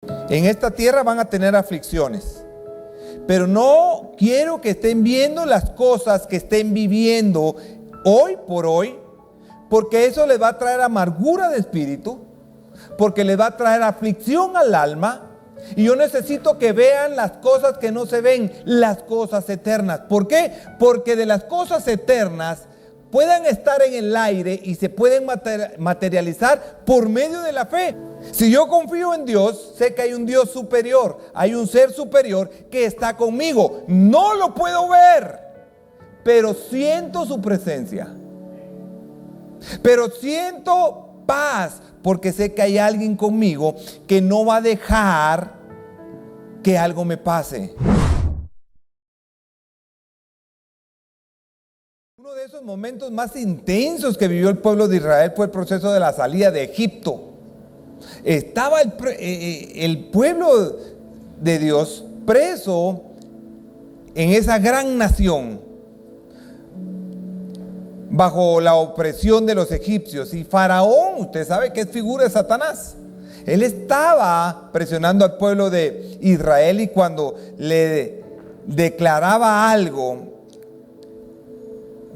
En esta tierra van a tener aflicciones, pero no quiero que estén viendo las cosas que estén viviendo hoy por hoy, porque eso les va a traer amargura de espíritu, porque les va a traer aflicción al alma. Y yo necesito que vean las cosas que no se ven, las cosas eternas. ¿Por qué? Porque de las cosas eternas puedan estar en el aire y se pueden materializar por medio de la fe. Si yo confío en Dios, sé que hay un Dios superior, hay un ser superior que está conmigo. No lo puedo ver, pero siento su presencia. Pero siento paz, porque sé que hay alguien conmigo que no va a dejar que algo me pase. Uno de esos momentos más intensos que vivió el pueblo de Israel fue el proceso de la salida de Egipto. Estaba el pueblo de Dios preso en esa gran nación, bajo la opresión de los egipcios. Y Faraón, usted sabe que es figura de Satanás. Él estaba presionando al pueblo de Israel, y cuando le declaraba algo,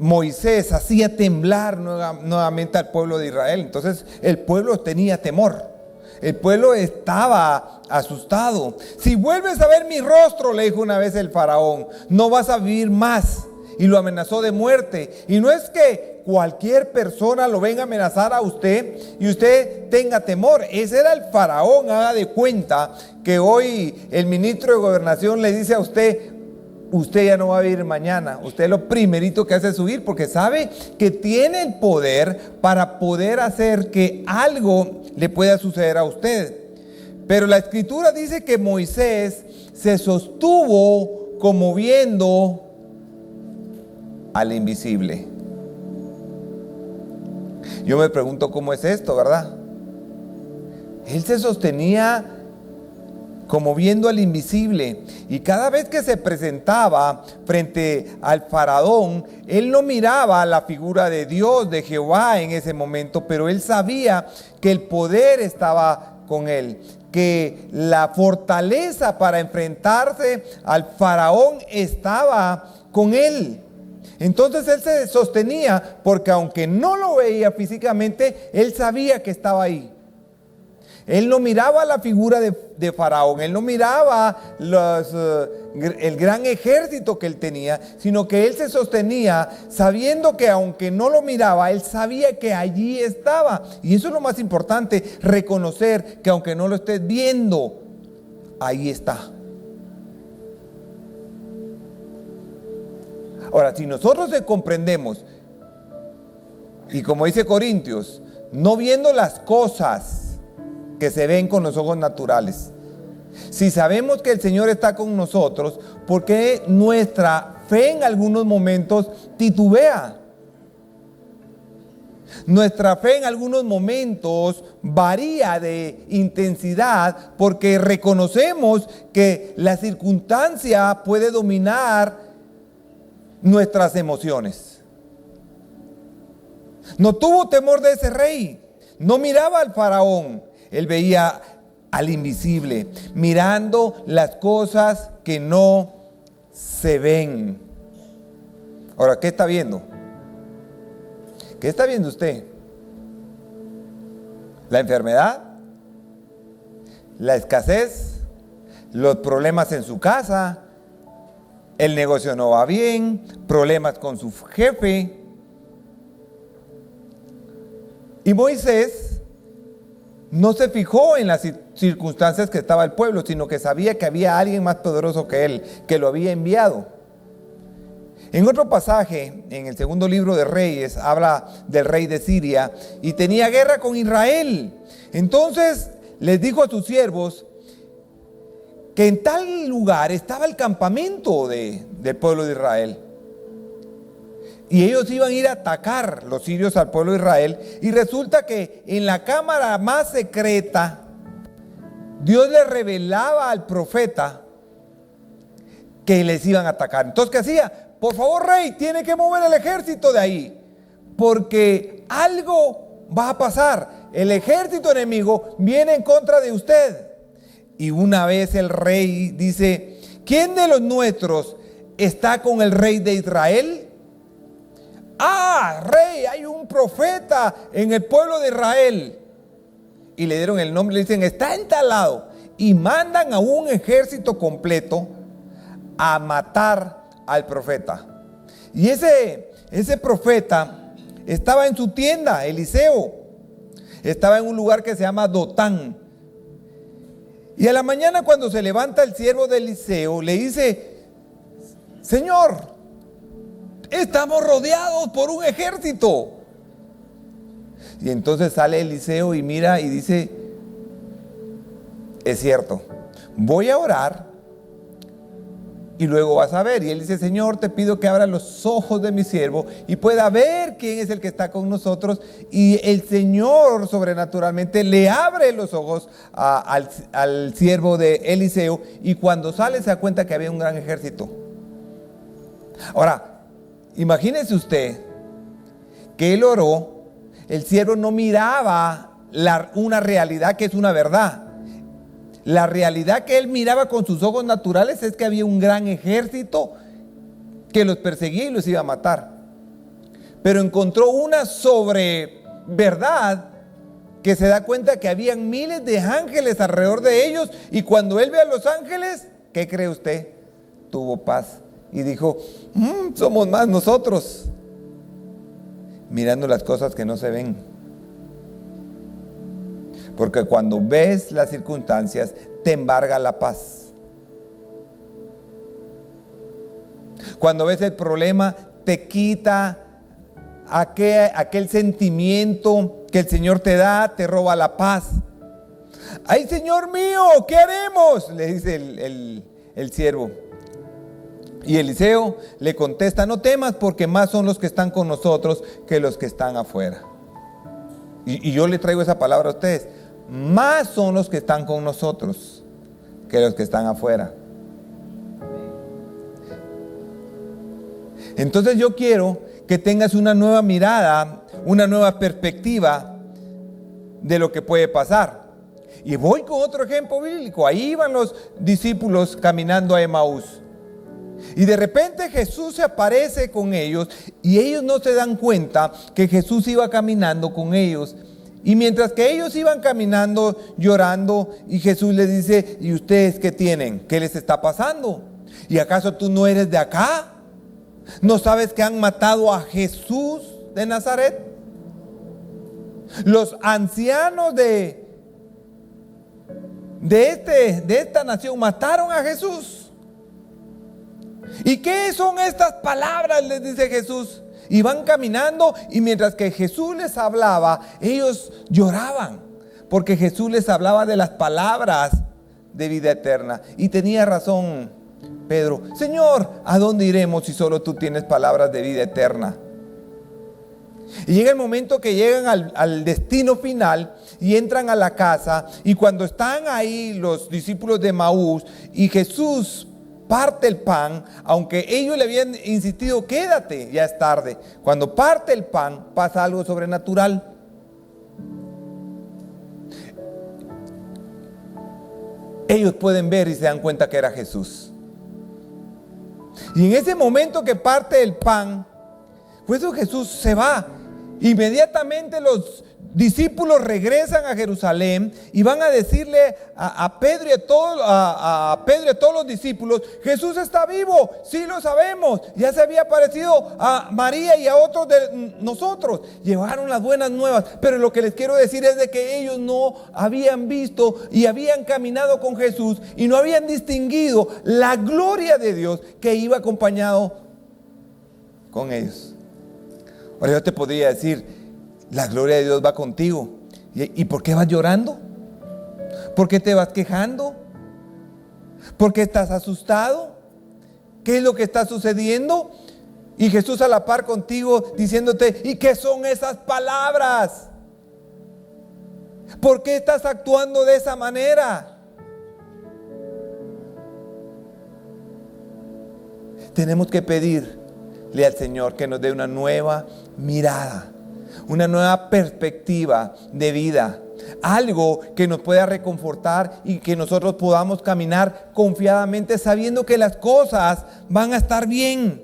Moisés hacía temblar nuevamente al pueblo de Israel. Entonces el pueblo tenía temor, el pueblo estaba asustado. Si vuelves a ver mi rostro, le dijo una vez el faraón, no vas a vivir más. Y lo amenazó de muerte. Y no es que cualquier persona lo venga a amenazar a usted y usted tenga temor. Ese era el faraón. Haga de cuenta que hoy el ministro de Gobernación le dice a usted, usted ya no va a vivir mañana. Usted lo primerito que hace es huir, porque sabe que tiene el poder para poder hacer que algo le pueda suceder a usted. Pero la escritura dice que Moisés se sostuvo como viendo al invisible. Yo me pregunto cómo es esto, ¿verdad? Él se sostenía como viendo al invisible, y cada vez que se presentaba frente al faraón, él no miraba la figura de Dios, de Jehová en ese momento, pero él sabía que el poder estaba con él, que la fortaleza para enfrentarse al faraón estaba con él. Entonces él se sostenía porque aunque no lo veía físicamente, él sabía que estaba ahí. Él no miraba la figura de Faraón, él no miraba el gran ejército que él tenía, sino que él se sostenía sabiendo que aunque no lo miraba, él sabía que allí estaba. Y eso es lo más importante, reconocer que aunque no lo estés viendo, ahí está. Ahora, si nosotros comprendemos, y como dice Corintios, no viendo las cosas que se ven con los ojos naturales, si sabemos que el Señor está con nosotros, ¿por qué nuestra fe en algunos momentos titubea? Nuestra fe en algunos momentos varía de intensidad porque reconocemos que la circunstancia puede dominar nuestras emociones. No tuvo temor de ese rey, no miraba al faraón, él veía al invisible, mirando las cosas que no se ven. Ahora, ¿qué está viendo? ¿Qué está viendo usted? ¿La enfermedad? ¿La escasez? ¿Los problemas en su casa? ¿El negocio no va bien? ¿Problemas con su jefe? Y Moisés no se fijó en las circunstancias que estaba el pueblo, sino que sabía que había alguien más poderoso que él, que lo había enviado. En otro pasaje, en el segundo libro de Reyes, habla del rey de Siria y tenía guerra con Israel. Entonces les dijo a sus siervos que en tal lugar estaba el campamento del pueblo de Israel. Y ellos iban a ir a atacar los sirios al pueblo de Israel. Y resulta que en la cámara más secreta, Dios le revelaba al profeta que les iban a atacar. Entonces, ¿qué hacía? Por favor, rey, tiene que mover el ejército de ahí, porque algo va a pasar. El ejército enemigo viene en contra de usted. Y una vez el rey dice: ¿quién de los nuestros está con el rey de Israel? Ah, rey, hay un profeta en el pueblo de Israel. Y le dieron el nombre, le dicen: está en tal lado. Y mandan a un ejército completo a matar al profeta. Y ese profeta estaba en su tienda, Eliseo. Estaba en un lugar que se llama Dotán. Y a la mañana, cuando se levanta el siervo de Eliseo, le dice: Señor, estamos rodeados por un ejército. Y entonces sale Eliseo y mira y dice: es cierto, voy a orar y luego vas a ver. Y él dice: Señor, te pido que abra los ojos de mi siervo y pueda ver quién es el que está con nosotros. Y el Señor sobrenaturalmente le abre los ojos al siervo de Eliseo, y cuando sale se da cuenta que había un gran ejército. Ahora, imagínese usted que él oró, el siervo no miraba una realidad que es una verdad. La realidad que él miraba con sus ojos naturales es que había un gran ejército que los perseguía y los iba a matar. Pero encontró una verdad que se da cuenta que habían miles de ángeles alrededor de ellos, y cuando él ve a los ángeles, ¿qué cree usted? Tuvo paz y dijo: somos más nosotros, mirando las cosas que no se ven. Porque cuando ves las circunstancias, te embarga la paz. Cuando ves el problema, te quita aquel sentimiento que el Señor te da, te roba la paz. ¡Ay, Señor mío! ¿Qué haremos?, le dice el siervo. Y Eliseo le contesta: no temas, porque más son los que están con nosotros que los que están afuera. Y yo le traigo esa palabra a ustedes: más son los que están con nosotros que los que están afuera. Entonces yo quiero que tengas una nueva mirada, una nueva perspectiva de lo que puede pasar. Y voy con otro ejemplo bíblico. Ahí iban los discípulos caminando a Emaús. Y de repente Jesús se aparece con ellos, y ellos no se dan cuenta que Jesús iba caminando con ellos. Y mientras que ellos iban caminando, llorando, y Jesús les dice: ¿y ustedes qué tienen? ¿Qué les está pasando? ¿Y acaso tú no eres de acá? ¿No sabes que han matado a Jesús de Nazaret? Los ancianos de esta nación mataron a Jesús. ¿Y qué son estas palabras?, les dice Jesús. Y van caminando, y mientras que Jesús les hablaba, ellos lloraban, porque Jesús les hablaba de las palabras de vida eterna. Y tenía razón Pedro: Señor, ¿a dónde iremos si solo tú tienes palabras de vida eterna? Y llega el momento que llegan al destino final y entran a la casa, y cuando están ahí los discípulos de Emaús y Jesús parte el pan, aunque ellos le habían insistido: quédate, ya es tarde. Cuando parte el pan, pasa algo sobrenatural. Ellos pueden ver y se dan cuenta que era Jesús. Y en ese momento que parte el pan, pues Jesús se va. Inmediatamente los discípulos regresan a Jerusalén y van a decirle a Pedro y a todos los discípulos: Jesús está vivo, sí lo sabemos, ya se había aparecido a María y a otros de nosotros. Llevaron las buenas nuevas, pero lo que les quiero decir es de que ellos no habían visto y habían caminado con Jesús y no habían distinguido la gloria de Dios que iba acompañado con ellos. Ahora yo te podría decir: la gloria de Dios va contigo. ¿Y por qué vas llorando? ¿Por qué te vas quejando? ¿Por qué estás asustado? ¿Qué es lo que está sucediendo? Y Jesús a la par contigo diciéndote: ¿y qué son esas palabras? ¿Por qué estás actuando de esa manera? Tenemos que pedirle al Señor que nos dé una nueva mirada, una nueva perspectiva de vida, algo que nos pueda reconfortar y que nosotros podamos caminar confiadamente sabiendo que las cosas van a estar bien.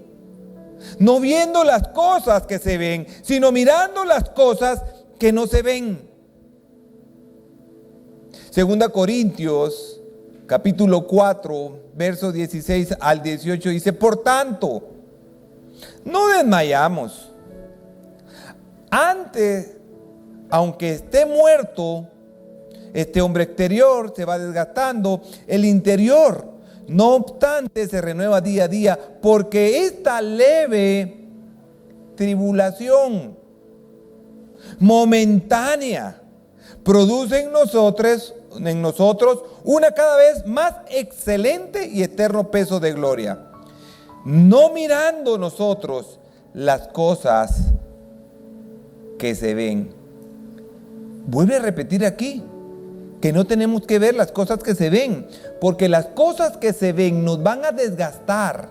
No viendo las cosas que se ven, sino mirando las cosas que no se ven. 2 Corintios, capítulo 4, versos 16 al 18 dice: por tanto, no desmayamos. Antes, aunque esté muerto, este hombre exterior se va desgastando, el interior, no obstante, se renueva día a día, porque esta leve tribulación momentánea produce en nosotros una cada vez más excelente y eterno peso de gloria, no mirando nosotros las cosas que se ven. Vuelve a repetir aquí que no tenemos que ver las cosas que se ven, porque las cosas que se ven nos van a desgastar,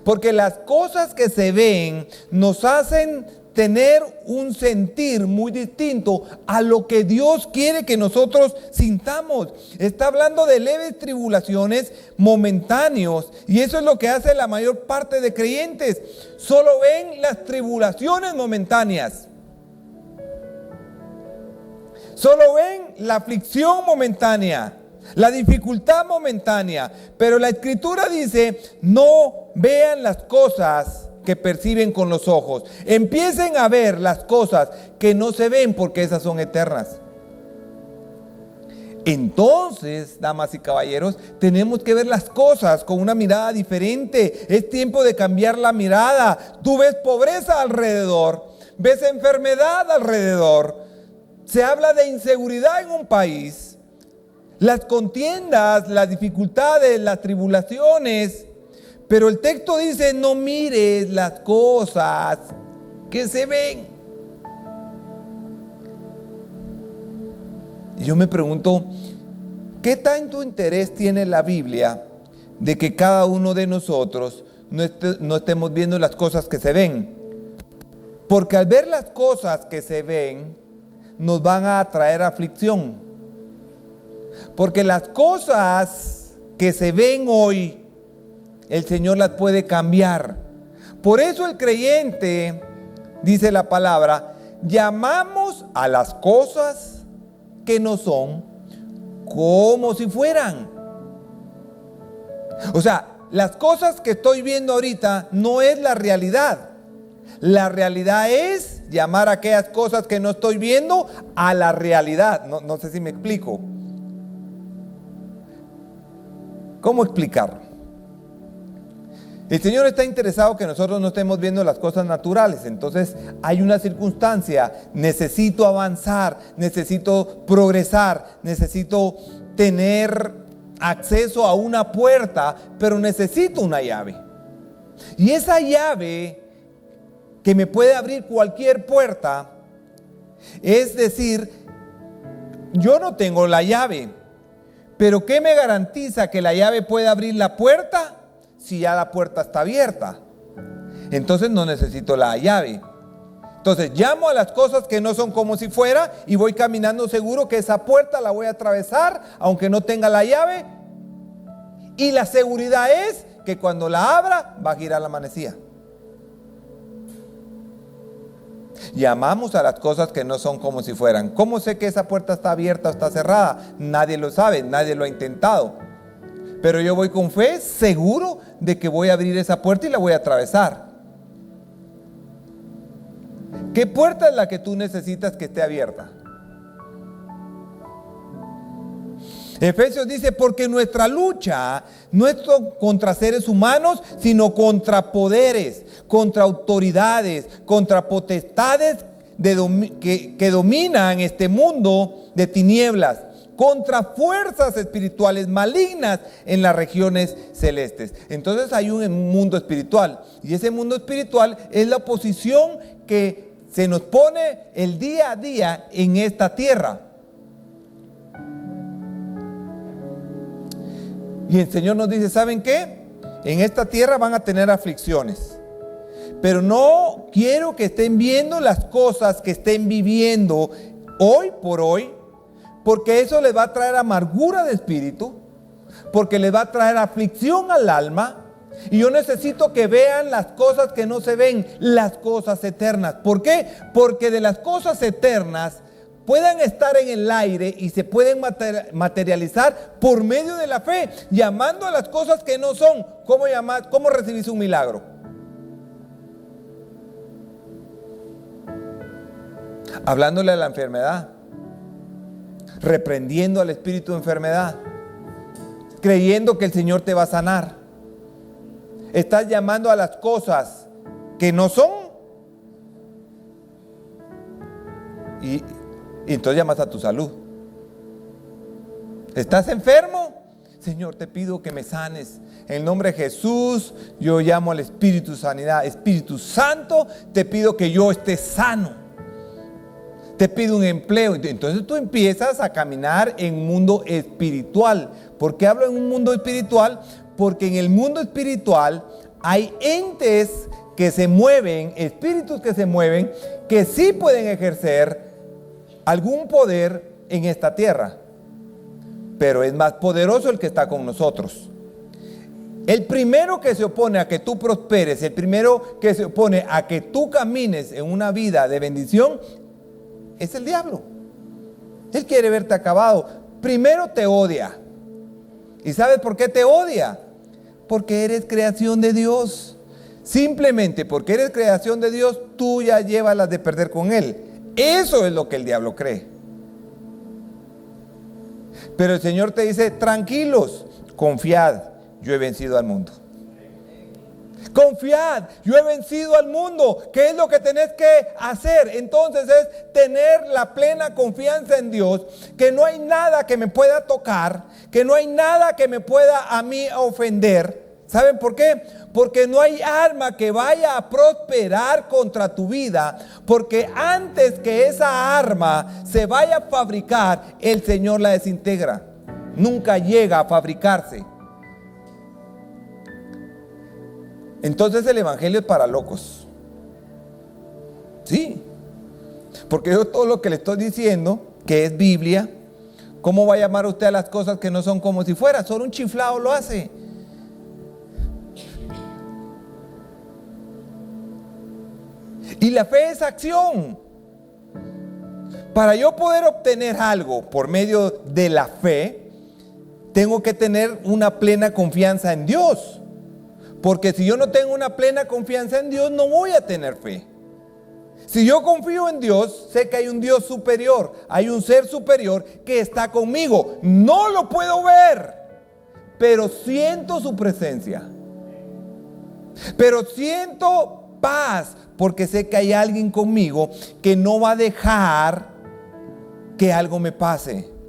porque las cosas que se ven nos hacen tener un sentir muy distinto a lo que Dios quiere que nosotros sintamos. Está hablando de leves tribulaciones momentáneos, y eso es lo que hace la mayor parte de creyentes. Solo ven las tribulaciones momentáneas. Solo ven la aflicción momentánea, la dificultad momentánea. Pero la Escritura dice: no vean las cosas que perciben con los ojos. Empiecen a ver las cosas que no se ven, porque esas son eternas. Entonces, damas y caballeros, tenemos que ver las cosas con una mirada diferente. Es tiempo de cambiar la mirada. Tú ves pobreza alrededor, ves enfermedad alrededor. Se habla de inseguridad en un país, las contiendas, las dificultades, las tribulaciones, pero el texto dice: no mires las cosas que se ven. Y yo me pregunto, ¿qué tanto interés tiene la Biblia de que cada uno de nosotros no estemos viendo las cosas que se ven? Porque al ver las cosas que se ven, nos van a traer aflicción. Porque las cosas que se ven hoy, el Señor las puede cambiar. Por eso el creyente, dice la palabra, llamamos a las cosas que no son como si fueran. O sea, las cosas que estoy viendo ahorita no es la realidad. La realidad es llamar a aquellas cosas que no estoy viendo a la realidad. No sé si me explico. ¿Cómo explicarlo? El Señor está interesado que nosotros no estemos viendo las cosas naturales. Entonces hay una circunstancia, necesito avanzar, necesito progresar, necesito tener acceso a una puerta, pero necesito una llave. Y esa llave que me puede abrir cualquier puerta, es decir, yo no tengo la llave, pero ¿qué me garantiza que la llave puede abrir la puerta si ya la puerta está abierta? Entonces no necesito la llave. Entonces llamo a las cosas que no son como si fuera y voy caminando seguro que esa puerta la voy a atravesar aunque no tenga la llave, y la seguridad es que cuando la abra va a girar la manecilla. Llamamos a las cosas que no son como si fueran. ¿Cómo sé que esa puerta está abierta o está cerrada? Nadie lo sabe, nadie lo ha intentado. Pero yo voy con fe, seguro de que voy a abrir esa puerta y la voy a atravesar. ¿Qué puerta es la que tú necesitas que esté abierta? Efesios dice: porque nuestra lucha no es contra seres humanos, sino contra poderes, contra autoridades, contra potestades que dominan este mundo de tinieblas, contra fuerzas espirituales malignas en las regiones celestes. Entonces hay un mundo espiritual, y ese mundo espiritual es la oposición que se nos pone el día a día en esta tierra. Y el Señor nos dice: ¿saben qué? En esta tierra van a tener aflicciones, pero no quiero que estén viendo las cosas que estén viviendo hoy por hoy porque eso les va a traer amargura de espíritu, porque les va a traer aflicción al alma. Y yo necesito que vean las cosas que no se ven, las cosas eternas. ¿Por qué? Porque de las cosas eternas puedan estar en el aire y se pueden materializar por medio de la fe, llamando a las cosas que no son. ¿Cómo recibís un milagro? Hablándole a la enfermedad, reprendiendo al espíritu de enfermedad, creyendo que el Señor te va a sanar. Estás llamando a las cosas que no son y entonces llamas a tu salud. ¿Estás enfermo? Señor, te pido que me sanes. En el nombre de Jesús, yo llamo al Espíritu Sanidad. Espíritu Santo, te pido que yo esté sano. Te pido un empleo. Entonces tú empiezas a caminar en un mundo espiritual. ¿Por qué hablo en un mundo espiritual? Porque en el mundo espiritual hay entes que se mueven, espíritus que se mueven, que sí pueden ejercer algún poder en esta tierra. Pero es más poderoso el que está con nosotros. El primero que se opone a que tú prosperes, el primero que se opone a que tú camines en una vida de bendición, es el diablo. Él quiere verte acabado. Primero te odia. ¿Y sabes por qué te odia? Porque eres creación de Dios. Simplemente porque eres creación de Dios, tú ya llevas las de perder con Él. Eso es lo que el diablo cree. Pero el Señor te dice, tranquilos, confiad, yo he vencido al mundo. Confiad, yo he vencido al mundo. ¿Qué es lo que tenés que hacer? Entonces es tener la plena confianza en Dios, que no hay nada que me pueda tocar, que no hay nada que me pueda a mí ofender. ¿Saben por qué? Porque no hay arma que vaya a prosperar contra tu vida, porque antes que esa arma se vaya a fabricar, el Señor la desintegra. Nunca llega a fabricarse. Entonces el evangelio es para locos. Sí. Porque yo todo lo que le estoy diciendo, que es Biblia, ¿cómo va a llamar usted a las cosas que no son como si fuera? Solo un chiflado lo hace. Y la fe es acción. Para yo poder obtener algo por medio de la fe, tengo que tener una plena confianza en Dios. Porque si yo no tengo una plena confianza en Dios, no voy a tener fe. Si yo confío en Dios, sé que hay un Dios superior, hay un ser superior que está conmigo. No lo puedo ver, pero siento su presencia. Pero siento paz, porque sé que hay alguien conmigo que no va a dejar que algo me pase.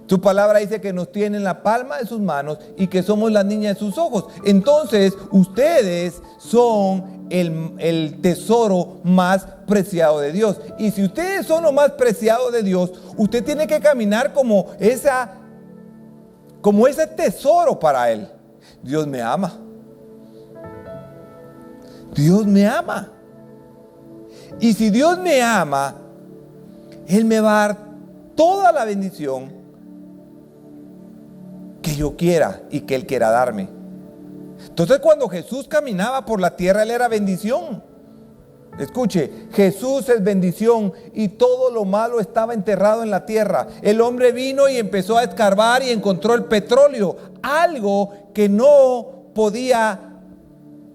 Su palabra dice que nos tiene en la palma de sus manos y que somos la niña de sus ojos. Entonces, ustedes son el tesoro más preciado de Dios. Y si ustedes son lo más preciado de Dios, usted tiene que caminar como ese tesoro para Él. Dios me ama. Dios me ama. Y si Dios me ama, Él me va a dar toda la bendición que yo quiera y que Él quiera darme. Entonces cuando Jesús caminaba por la tierra, Él era bendición. Escuche, Jesús es bendición y todo lo malo estaba enterrado en la tierra. El hombre vino y empezó a escarbar y encontró el petróleo, algo que no podía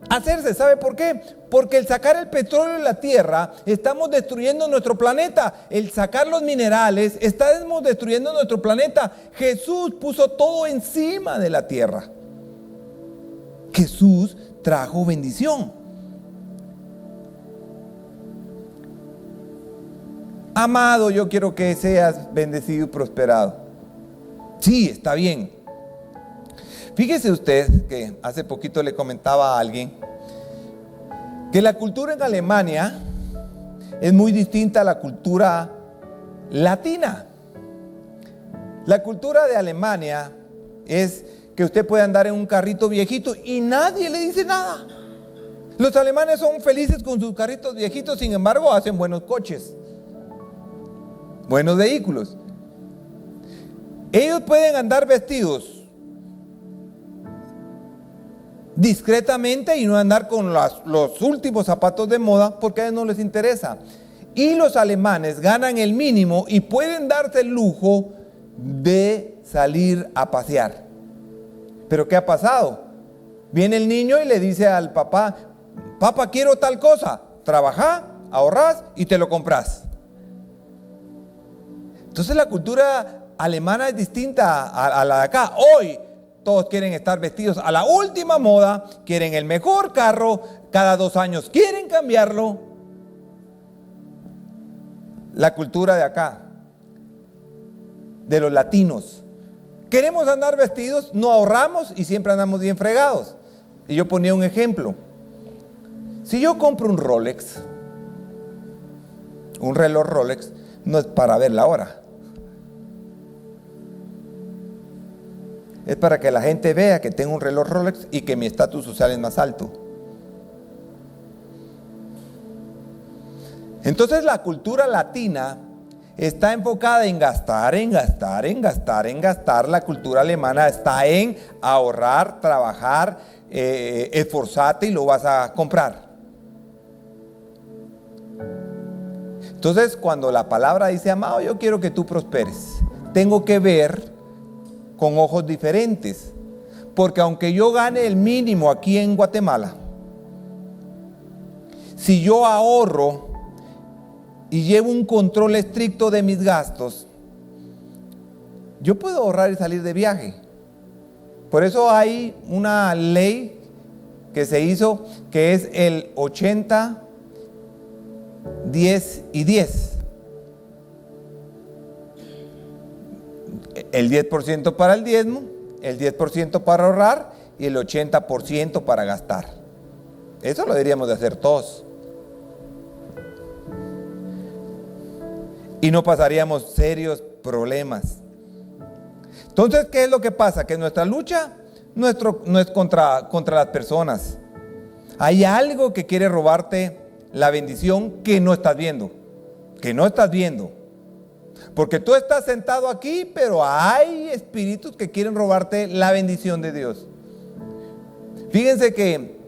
hacerse. ¿Sabe por qué? Porque el sacar el petróleo de la tierra, estamos destruyendo nuestro planeta. El sacar los minerales, estamos destruyendo nuestro planeta. Jesús puso todo encima de la tierra. Jesús trajo bendición. Amado, yo quiero que seas bendecido y prosperado. Sí, está bien. Fíjese usted que hace poquito le comentaba a alguien que la cultura en Alemania es muy distinta a la cultura latina. La cultura de Alemania es que usted puede andar en un carrito viejito y nadie le dice nada. Los alemanes son felices con sus carritos viejitos, sin embargo hacen buenos coches, buenos vehículos. Ellos pueden andar vestidos discretamente y no andar con los últimos zapatos de moda porque a ellos no les interesa. Y los alemanes ganan el mínimo y pueden darse el lujo de salir a pasear. Pero ¿qué ha pasado? Viene el niño y le dice al papá: papá, quiero tal cosa. Trabajá, ahorrás y te lo compras. Entonces la cultura alemana es distinta a la de acá. Hoy todos quieren estar vestidos a la última moda, quieren el mejor carro, cada 2 años quieren cambiarlo. La cultura de acá, de los latinos, queremos andar vestidos, no ahorramos y siempre andamos bien fregados. Y yo ponía un ejemplo. Si yo compro un Rolex, un reloj Rolex, no es para ver la hora. Es para que la gente vea que tengo un reloj Rolex y que mi estatus social es más alto. Entonces la cultura latina está enfocada en gastar, en gastar, en gastar, en gastar. La cultura alemana está en ahorrar, trabajar, esforzarte y lo vas a comprar. Entonces, cuando la palabra dice: amado, yo quiero que tú prosperes, tengo que ver con ojos diferentes. Porque aunque yo gane el mínimo aquí en Guatemala, si yo ahorro y llevo un control estricto de mis gastos, yo puedo ahorrar y salir de viaje. Por eso hay una ley que se hizo, que es el 80, 10 y 10. El 10% para el diezmo, el 10% para ahorrar y el 80% para gastar. Eso lo deberíamos de hacer todos. Y no pasaríamos serios problemas. Entonces, ¿qué es lo que pasa? Que nuestra lucha no es contra las personas. Hay algo que quiere robarte la bendición que no estás viendo. Que no estás viendo. Porque tú estás sentado aquí, pero hay espíritus que quieren robarte la bendición de Dios. Fíjense que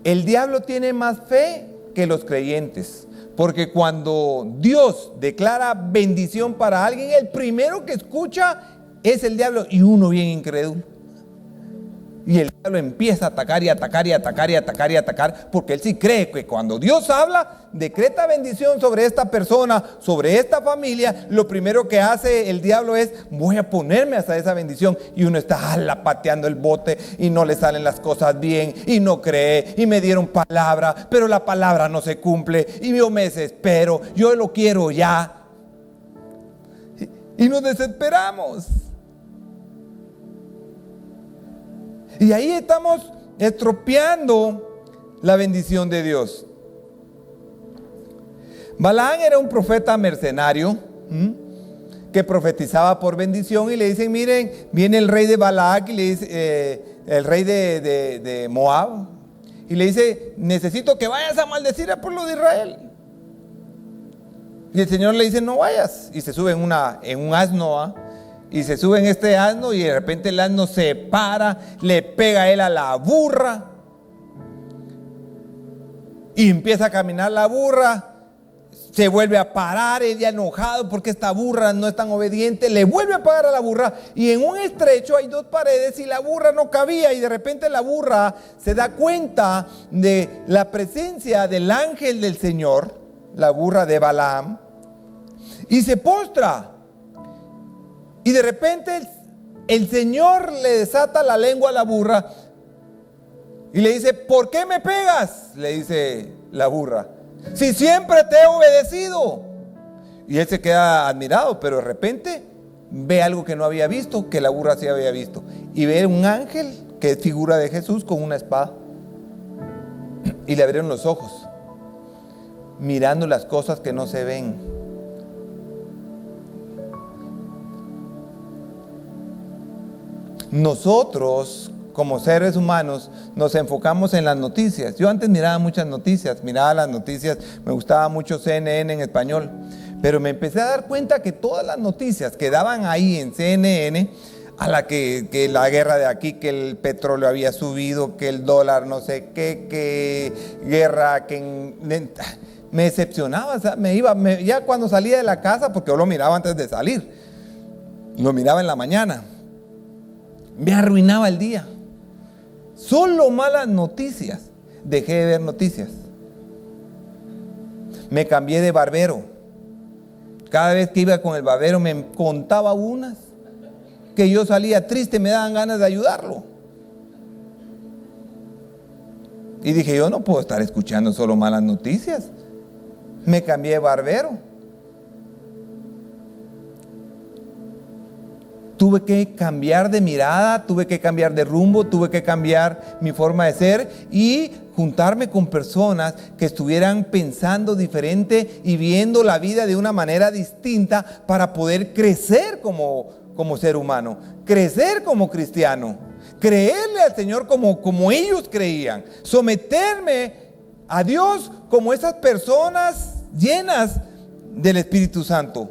el diablo tiene más fe que los creyentes. Porque cuando Dios declara bendición para alguien, el primero que escucha es el diablo, y uno bien incrédulo. Y el diablo empieza a atacar y atacar y atacar y atacar y atacar, porque él sí cree que cuando Dios habla, decreta bendición sobre esta persona, sobre esta familia, lo primero que hace el diablo es: voy a ponerme hasta esa bendición. Y uno está pateando el bote y no le salen las cosas bien y no cree, y me dieron palabra, pero la palabra no se cumple y yo me desespero, yo lo quiero ya. Y nos desesperamos. Y ahí estamos estropeando la bendición de Dios. Balaán era un profeta mercenario que profetizaba por bendición, y le dicen: miren, viene el rey de Balac, y le dice, el rey de Moab, y le dice: necesito que vayas a maldecir al pueblo de Israel. Y el Señor le dice: no vayas. Y se sube en un asno, y se sube en este asno, y de repente el asno se para, le pega a él a la burra, y empieza a caminar la burra, se vuelve a parar, él ya enojado porque esta burra no es tan obediente, le vuelve a pagar a la burra, y en un estrecho hay 2 paredes y la burra no cabía, y de repente la burra se da cuenta de la presencia del ángel del Señor, la burra de Balaam, y se postra. Y de repente el Señor le desata la lengua a la burra y le dice: ¿por qué me pegas?, le dice la burra, si siempre te he obedecido. Y él se queda admirado, pero de repente ve algo que no había visto, que la burra sí había visto, y ve un ángel que es figura de Jesús con una espada, y le abrieron los ojos, mirando las cosas que no se ven. Nosotros, como seres humanos, nos enfocamos en las noticias. Yo antes miraba muchas noticias, miraba las noticias, me gustaba mucho CNN en español, Pero me empecé a dar cuenta que todas las noticias que daban ahí en CNN, a la que la guerra de aquí, que el petróleo había subido, que el dólar no sé qué, que guerra, me decepcionaba. O sea, ya cuando salía de la casa, porque yo lo miraba antes de salir, lo miraba en la mañana, me arruinaba el día. Solo malas noticias. Dejé de ver noticias. Me cambié de barbero. Cada vez que iba con el barbero me contaba unas que yo salía triste, me daban ganas de ayudarlo. Y dije, yo no puedo estar escuchando solo malas noticias. Me cambié de barbero. Tuve que cambiar de mirada, tuve que cambiar de rumbo, tuve que cambiar mi forma de ser y juntarme con personas que estuvieran pensando diferente y viendo la vida de una manera distinta para poder crecer como ser humano, crecer como cristiano, creerle al Señor como ellos creían, someterme a Dios como esas personas llenas del Espíritu Santo.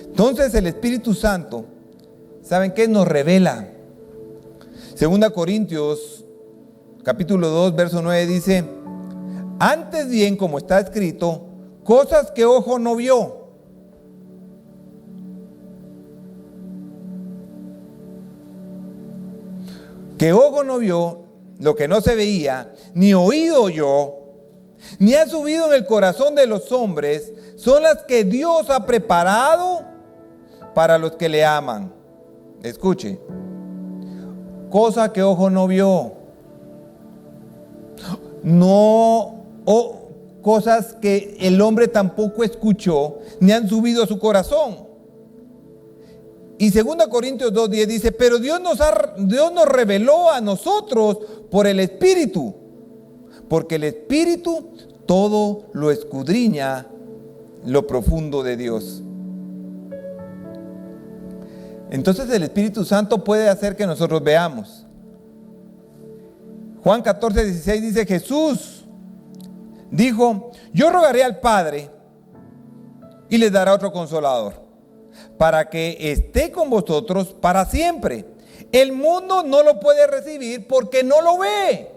Entonces el Espíritu Santo, ¿saben qué? Nos revela. 2 Corintios capítulo 2, verso 9 dice: antes bien, como está escrito, cosas que ojo no vio, que ojo no vio, lo que no se veía, ni oído oyó, ni ha subido en el corazón de los hombres, son las que Dios ha preparado para los que le aman. Escuche, cosa que ojo no vio, cosas que el hombre tampoco escuchó, ni han subido a su corazón. Y 2 Corintios 2:10 dice: pero Dios nos reveló a nosotros por el Espíritu, porque el Espíritu todo lo escudriña, lo profundo de Dios. Entonces el Espíritu Santo puede hacer que nosotros veamos. Juan 14:16 dice: Jesús dijo: yo rogaré al Padre y les dará otro consolador, para que esté con vosotros para siempre. El mundo no lo puede recibir porque no lo ve.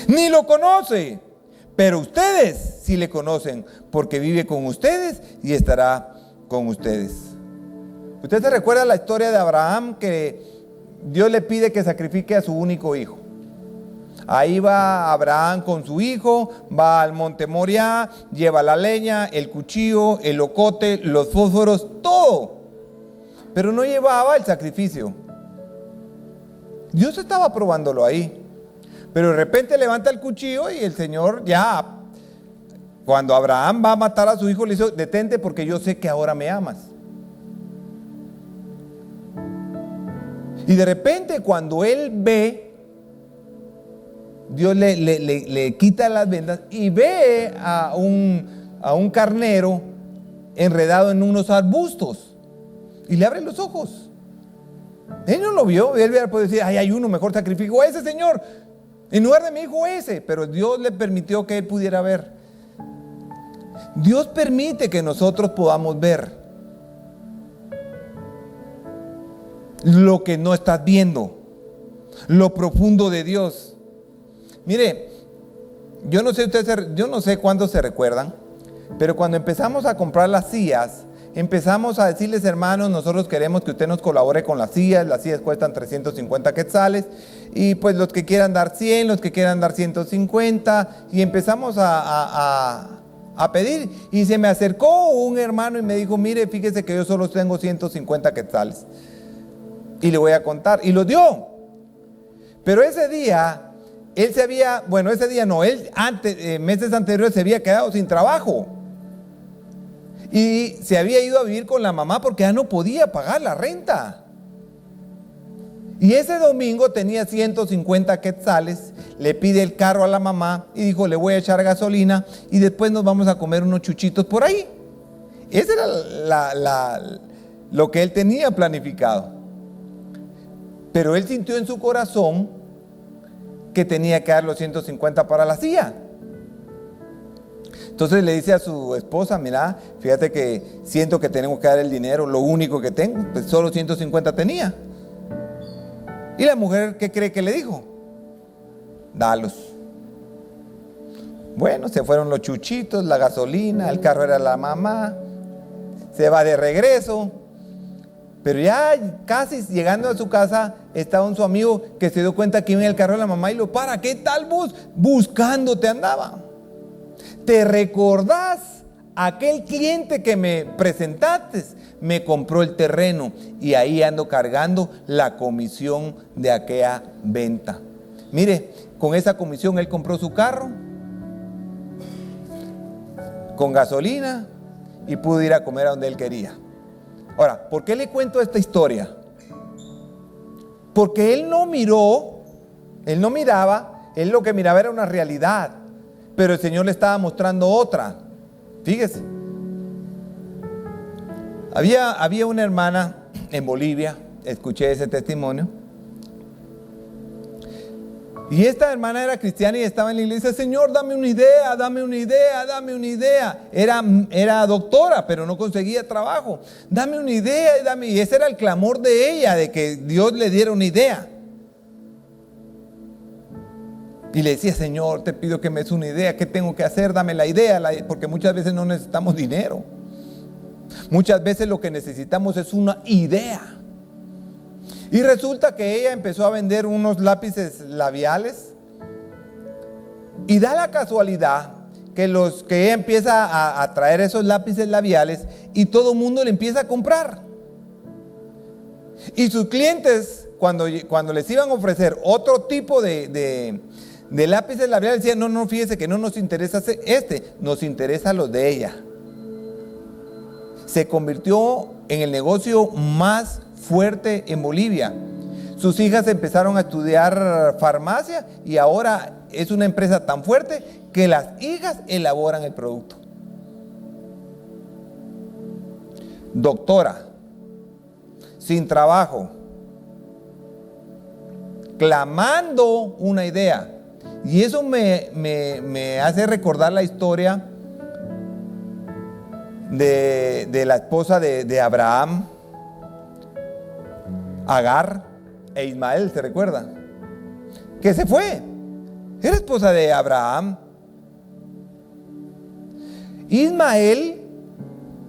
Ni lo conoce. Pero ustedes sí le conocen, porque vive con ustedes y estará con ustedes. ¿Usted se recuerda la historia de Abraham, que Dios le pide que sacrifique a su único hijo? Ahí va Abraham con su hijo, va al monte Moriah, lleva la leña, el cuchillo, el ocote, los fósforos, todo. Pero no llevaba el sacrificio. Dios estaba probándolo ahí. Pero de repente levanta el cuchillo y el Señor ya, cuando Abraham va a matar a su hijo, le dice: detente, porque yo sé que ahora me amas. Y de repente cuando él ve, Dios le quita las vendas y ve a un carnero enredado en unos arbustos y le abre los ojos. Él no lo vio, él puede decir: ay, hay uno, mejor sacrifico a ese, Señor, en lugar de mi hijo ese. Pero Dios le permitió que él pudiera ver. Dios permite que nosotros podamos ver lo que no estás viendo, lo profundo de Dios. Mire, yo no sé cuándo se recuerdan, pero cuando empezamos a comprar las sillas, empezamos a decirles: hermanos, nosotros queremos que usted nos colabore con las sillas cuestan 350 quetzales, y pues los que quieran dar 100, los que quieran dar 150, y empezamos a pedir, y se me acercó un hermano y me dijo: mire, fíjese que yo solo tengo 150 quetzales, y le voy a contar, y lo dio. Pero ese día, meses anteriores se había quedado sin trabajo. Y se había ido a vivir con la mamá porque ya no podía pagar la renta. Y ese domingo tenía 150 quetzales, le pide el carro a la mamá y dijo: le voy a echar gasolina y después nos vamos a comer unos chuchitos por ahí. Ese era lo que él tenía planificado. Pero él sintió en su corazón que tenía que dar los 150 para la silla. Entonces le dice a su esposa, mira, fíjate que siento que tengo que dar el dinero, lo único que tengo, pues solo 150 tenía. Y la mujer, ¿qué cree que le dijo? Dalos. Bueno, se fueron los chuchitos, la gasolina, el carro era la mamá, se va de regreso. Pero ya casi llegando a su casa, estaba su amigo que se dio cuenta que iba en el carro de la mamá y lo para. ¿Qué tal vos? Buscándote andaba. ¿Te recordás? Aquel cliente que me presentaste me compró el terreno y ahí ando cargando la comisión de aquella venta. Mire, con esa comisión él compró su carro con gasolina y pudo ir a comer a donde él quería. Ahora, ¿por qué le cuento esta historia? Porque él no miraba, él lo que miraba era una realidad, pero el Señor le estaba mostrando otra. Fíjese, había una hermana en Bolivia, escuché ese testimonio, y esta hermana era cristiana y estaba en la iglesia. Señor, dame una idea, dame una idea, dame una idea. Era doctora, pero no conseguía trabajo. Dame una idea, y ese era el clamor de ella, de que Dios le diera una idea. Y le decía, Señor, te pido que me des una idea, ¿qué tengo que hacer? Dame la idea, porque muchas veces no necesitamos dinero. Muchas veces lo que necesitamos es una idea. Y resulta que ella empezó a vender unos lápices labiales. Y da la casualidad que ella empieza a traer esos lápices labiales y todo el mundo le empieza a comprar. Y sus clientes, cuando les iban a ofrecer otro tipo de lápices labiales, decían, no, fíjese que no nos interesa nos interesa los de ella. Se convirtió en el negocio más fuerte en Bolivia. Sus hijas empezaron a estudiar farmacia y ahora es una empresa tan fuerte que las hijas elaboran el producto. Doctora, sin trabajo, clamando una idea. Y eso me hace recordar la historia de la esposa de Abraham, Agar e Ismael, ¿se recuerda? Que se fue. Era esposa de Abraham. Ismael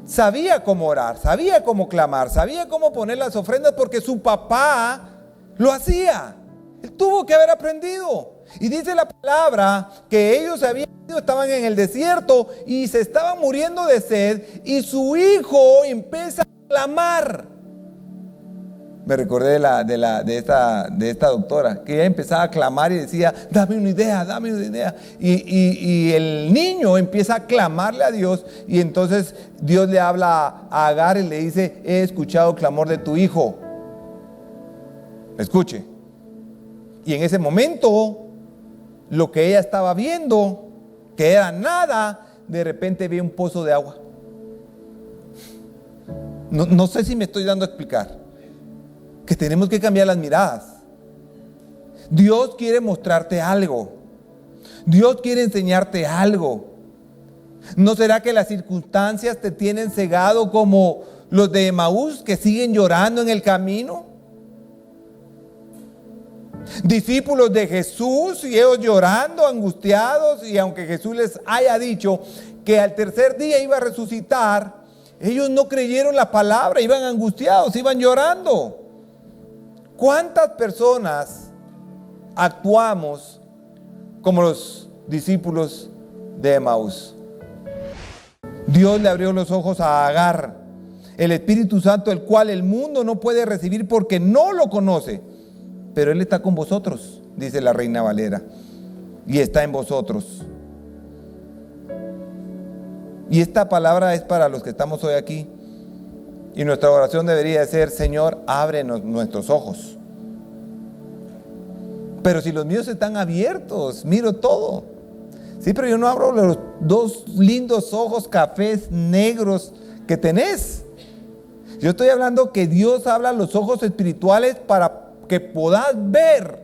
sabía cómo orar, sabía cómo clamar, sabía cómo poner las ofrendas porque su papá lo hacía. Él tuvo que haber aprendido. Y dice la palabra que ellos estaban en el desierto y se estaban muriendo de sed y su hijo empieza a clamar. Me recordé de esta doctora, que ella empezaba a clamar y decía, dame una idea, dame una idea. Y el niño empieza a clamarle a Dios y entonces Dios le habla a Agar y le dice, he escuchado el clamor de tu hijo. Escuche. Y en ese momento, lo que ella estaba viendo, que era nada, de repente ve un pozo de agua. No sé si me estoy dando a explicar. Que tenemos que cambiar las miradas. Dios quiere mostrarte algo. Dios quiere enseñarte algo. ¿No será que las circunstancias te tienen cegado como los de Emaús que siguen llorando en el camino? Discípulos de Jesús y ellos llorando, angustiados, y aunque Jesús les haya dicho que al tercer día iba a resucitar, ellos no creyeron la palabra, iban angustiados, iban llorando. ¿Cuántas personas actuamos como los discípulos de Emaús? Dios le abrió los ojos a Agar, el Espíritu Santo, el cual el mundo no puede recibir porque no lo conoce, pero Él está con vosotros, dice la Reina Valera, y está en vosotros. Y esta palabra es para los que estamos hoy aquí. Y nuestra oración debería ser, Señor, ábrenos nuestros ojos. Pero si los míos están abiertos, miro todo. Sí, pero yo no abro los dos lindos ojos cafés negros que tenés. Yo estoy hablando que Dios habla los ojos espirituales para que puedas ver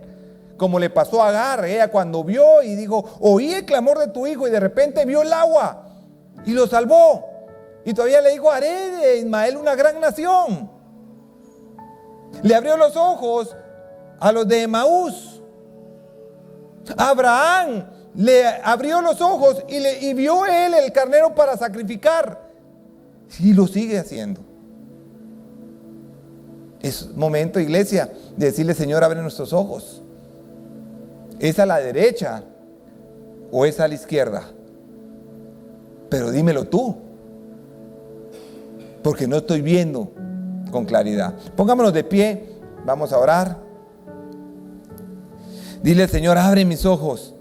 como le pasó a Agar. Ella cuando vio y dijo, oí el clamor de tu hijo, y de repente vio el agua y lo salvó. Y todavía le dijo, haré de Ismael una gran nación. Le abrió los ojos a los de Emaús. Abraham le abrió los ojos y vio él el carnero para sacrificar. Y lo sigue haciendo. Es momento, iglesia, de decirle, Señor, abre nuestros ojos. ¿Es a la derecha o es a la izquierda? Pero dímelo tú, porque no estoy viendo con claridad. Pongámonos de pie, vamos a orar. Dile, Señor, abre mis ojos.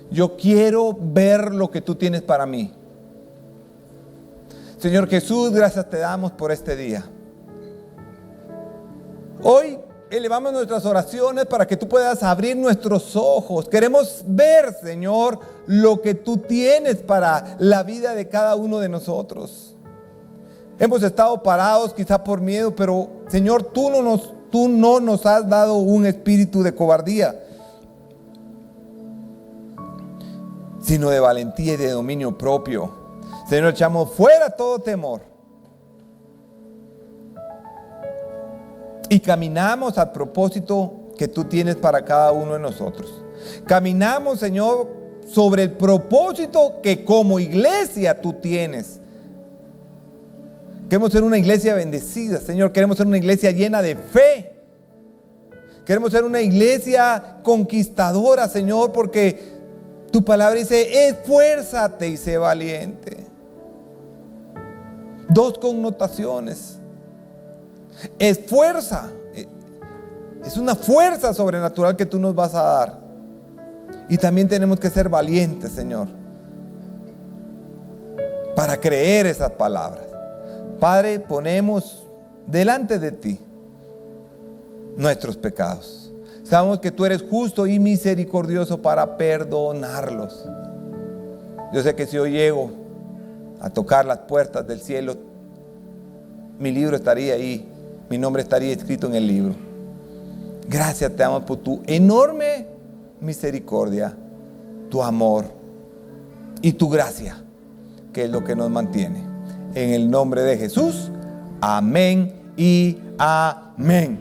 Yo quiero ver lo que tú tienes para mí. Señor Jesús, gracias te damos por este día. Hoy elevamos nuestras oraciones para que tú puedas abrir nuestros ojos. Queremos ver, Señor, lo que tú tienes para la vida de cada uno de nosotros. Hemos estado parados quizá por miedo, pero Señor, tú no nos has dado un espíritu de cobardía, sino de valentía y de dominio propio. Señor, echamos fuera todo temor. Y caminamos al propósito que tú tienes para cada uno de nosotros. Caminamos, Señor, sobre el propósito que como iglesia tú tienes. Queremos ser una iglesia bendecida, Señor. Queremos ser una iglesia llena de fe. Queremos ser una iglesia conquistadora, Señor, porque tu palabra dice, esfuérzate y sé valiente. Dos connotaciones. Es fuerza, es una fuerza sobrenatural que tú nos vas a dar. Y también tenemos que ser valientes, Señor, para creer esas palabras. Padre, ponemos delante de ti nuestros pecados. Sabemos que tú eres justo y misericordioso para perdonarlos. Yo sé que si yo llego a tocar las puertas del cielo, mi libro estaría ahí. Mi nombre estaría escrito en el libro. Gracias te damos por tu enorme misericordia, tu amor y tu gracia, que es lo que nos mantiene. En el nombre de Jesús, amén y amén.